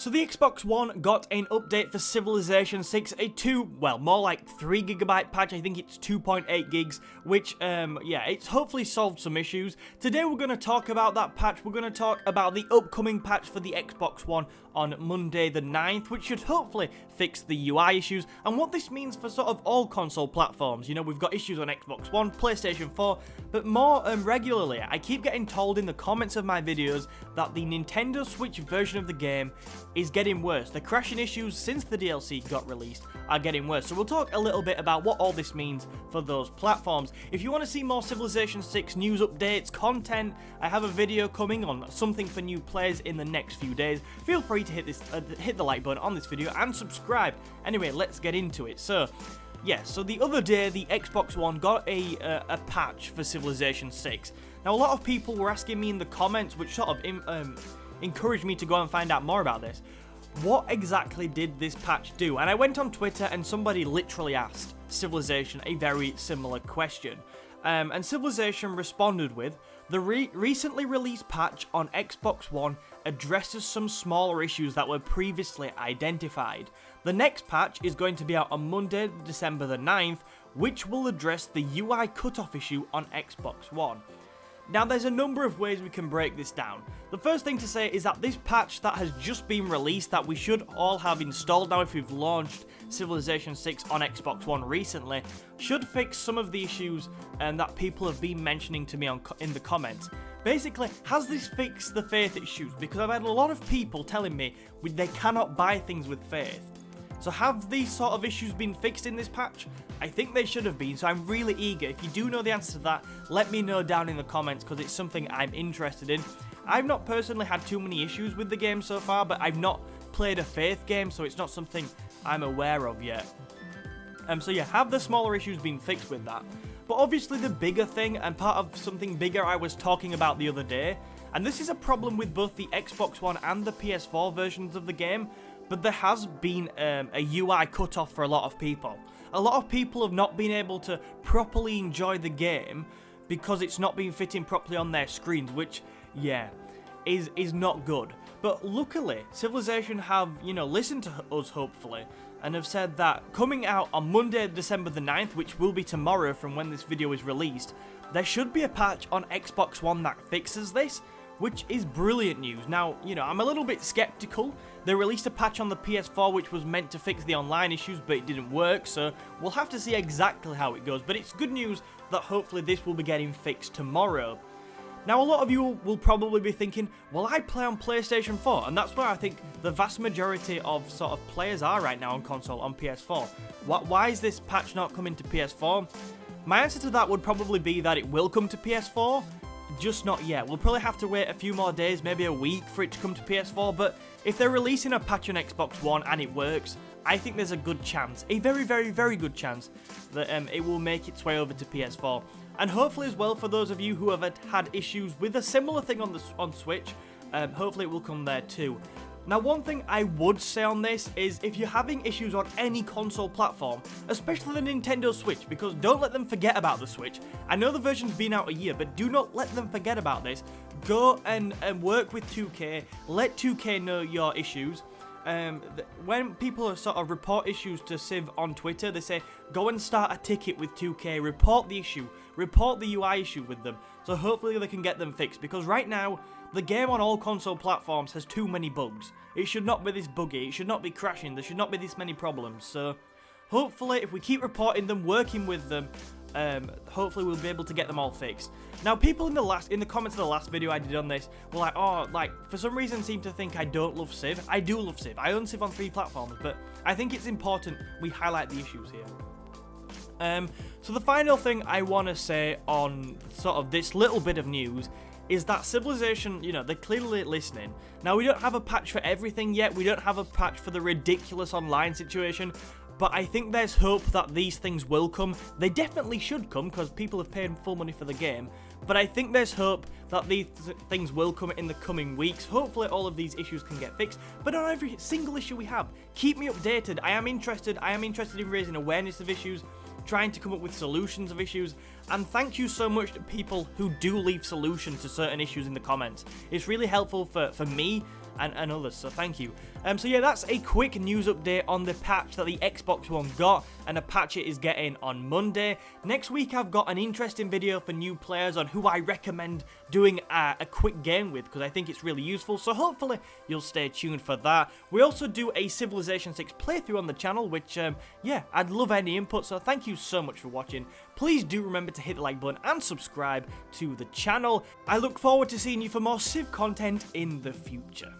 So the Xbox One got an update for Civilization 6, more like 3 GB patch. I think it's 2.8 gigs, which, yeah, it's hopefully solved some issues. Today we're going to talk about that patch. We're going to talk about the upcoming patch for the Xbox One on Monday the 9th, which should hopefully fix the UI issues, and what this means for sort of all console platforms. You know, we've got issues on Xbox One, PlayStation 4, but more regularly, I keep getting told in the comments of my videos that the Nintendo Switch version of the game is getting worse. The crashing issues since the DLC got released are getting worse. So we'll talk a little bit about what all this means for those platforms. If you want to see more Civilization 6 news updates, content, I have a video coming on something for new players in the next few days. Feel free to hit the like button on this video and subscribe. Anyway, let's get into it. So yeah, so the other day the Xbox One got a patch for Civilization 6. Now a lot of people were asking me in the comments, which sort of encouraged me to go and find out more about this. What exactly did this patch do? And I went on Twitter and somebody literally asked Civilization a very similar question. And Civilization responded with, the recently released patch on Xbox One addresses some smaller issues that were previously identified. The next patch is going to be out on Monday, December the 9th, which will address the UI cutoff issue on Xbox One. Now, there's a number of ways we can break this down. The first thing to say is that this patch that has just been released, that we should all have installed now if we've launched Civilization 6 on Xbox One recently, should fix some of the issues that people have been mentioning to me in the comments. Basically, has this fixed the Faith issues? Because I've had a lot of people telling me they cannot buy things with Faith. So have these sort of issues been fixed in this patch? I think they should have been, so I'm really eager. If you do know the answer to that, let me know down in the comments, because it's something I'm interested in. I've not personally had too many issues with the game so far, but I've not played a Faith game, so it's not something I'm aware of yet. So yeah, have the smaller issues been fixed with that? But obviously the bigger thing, and part of something bigger I was talking about the other day, and this is a problem with both the Xbox One and the PS4 versions of the game, but there has been a UI cutoff for a lot of people. A lot of people have not been able to properly enjoy the game because it's not been fitting properly on their screens, which, yeah, is not good. But luckily, Civilization have, you know, listened to us, hopefully, and have said that coming out on Monday, December the 9th, which will be tomorrow from when this video is released, there should be a patch on Xbox One that fixes this, which is brilliant news. Now, you know, I'm a little bit skeptical. They released a patch on the PS4 which was meant to fix the online issues, but it didn't work, so we'll have to see exactly how it goes. But it's good news that hopefully this will be getting fixed tomorrow. Now, a lot of you will probably be thinking, well, I play on PlayStation 4, and that's where I think the vast majority of sort of players are right now on console, on PS4. Why is this patch not coming to PS4? My answer to that would probably be that it will come to PS4, just not yet. We'll probably have to wait a few more days, maybe a week, for it to come to PS4, but if they're releasing a patch on Xbox One and it works, I think there's a good chance, a very, very, very good chance, that it will make its way over to PS4. And hopefully as well, for those of you who have had issues with a similar thing on Switch, hopefully it will come there too. Now, one thing I would say on this is if you're having issues on any console platform, especially the Nintendo Switch, because don't let them forget about the Switch. I know the version's been out a year, but do not let them forget about this. Go and work with 2K, let 2K know your issues. When people sort of report issues to Civ on Twitter, they say, go and start a ticket with 2K, report the issue, report the UI issue with them, so hopefully they can get them fixed, because right now, the game on all console platforms has too many bugs. It should not be this buggy, it should not be crashing, there should not be this many problems, so hopefully if we keep reporting them, working with them, hopefully we'll be able to get them all fixed. Now, people in the comments of the last video I did on this were like, oh, like, for some reason seem to think I don't love Civ. I do love Civ. I own Civ on 3 platforms, but I think it's important we highlight the issues here. So the final thing I want to say on sort of this little bit of news is that Civilization, you know, they're clearly listening. Now, we don't have a patch for everything yet. We don't have a patch for the ridiculous online situation. But I think there's hope that these things will come. They definitely should come because people have paid full money for the game. But I think there's hope that these things will come in the coming weeks. Hopefully all of these issues can get fixed. But on every single issue we have, keep me updated. I am interested in raising awareness of issues, trying to come up with solutions of issues. And thank you so much to people who do leave solutions to certain issues in the comments. It's really helpful for me and others, so thank you. So yeah, that's a quick news update on the patch that the Xbox One got, and a patch it is getting on Monday. Next week I've got an interesting video for new players on who I recommend doing a quick game with, because I think it's really useful, so hopefully you'll stay tuned for that. We also do a Civilization 6 playthrough on the channel, which, yeah, I'd love any input, so thank you so much for watching. Please do remember to hit the like button and subscribe to the channel. I look forward to seeing you for more Civ content in the future.